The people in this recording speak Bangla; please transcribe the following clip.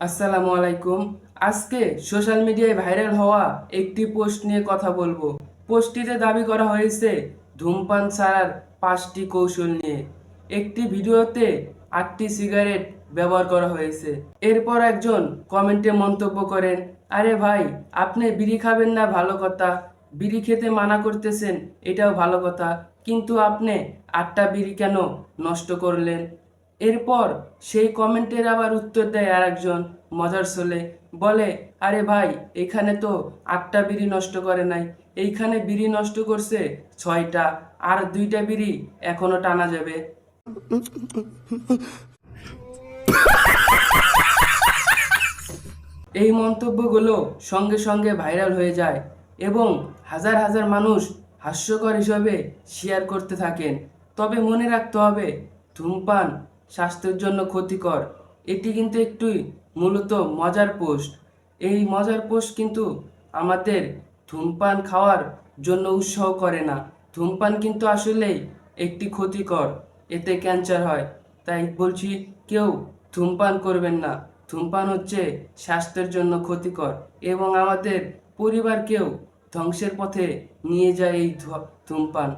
আসসালামু আলাইকুম। আজকে সোশ্যাল মিডিয়ায় ভাইরাল হওয়া একটি পোস্ট নিয়ে কথা বলবো। পোস্টটিতে দাবি করা হয়েছে ধূমপান ছাড়ার 5টি কৌশল নিয়ে। একটি ভিডিওতে 8টি সিগারেট ব্যবহার করা হয়েছে। এরপর একজন কমেন্টে মন্তব্য করেন, আরে ভাই, আপনি বিড়ি খাবেন না ভালো কথা, বিড়ি খেতে মানা করতেছেন এটাও ভালো কথা, কিন্তু আপনি 8টা বিড়ি কেন নষ্ট করলেন? এরপর সেই কমেন্টের আবার উত্তর দেয় আর একজন মজার ছলে, বলে, আরে ভাই, এখানে তো 8টা বিড়ি নষ্ট করে নাই, এইখানে বিড়ি নষ্ট করছে 6টা, আর 2টা বিড়ি এখনো টানা যাবে। এই মন্তব্যগুলো সঙ্গে সঙ্গে ভাইরাল হয়ে যায় এবং হাজার হাজার মানুষ হাস্যকর হিসাবে শেয়ার করতে থাকেন। তবে মনে রাখতে হবে, ধূমপান স্বাস্থ্যের জন্য ক্ষতিকর। এটি কিন্তু একটু মূলত মজার পোস্ট। এই মজার পোস্ট কিন্তু আমাদের ধূমপান খাওয়ার জন্য উৎসাহ করে না। ধূমপান কিন্তু আসলেই একটি ক্ষতিকর, এতে ক্যান্সার হয়। তাই বলছি, কেউ ধূমপান করবেন না। ধূমপান হচ্ছে স্বাস্থ্যের জন্য ক্ষতিকর এবং আমাদের পরিবারকেও ধ্বংসের পথে নিয়ে যায় এই ধূমপান।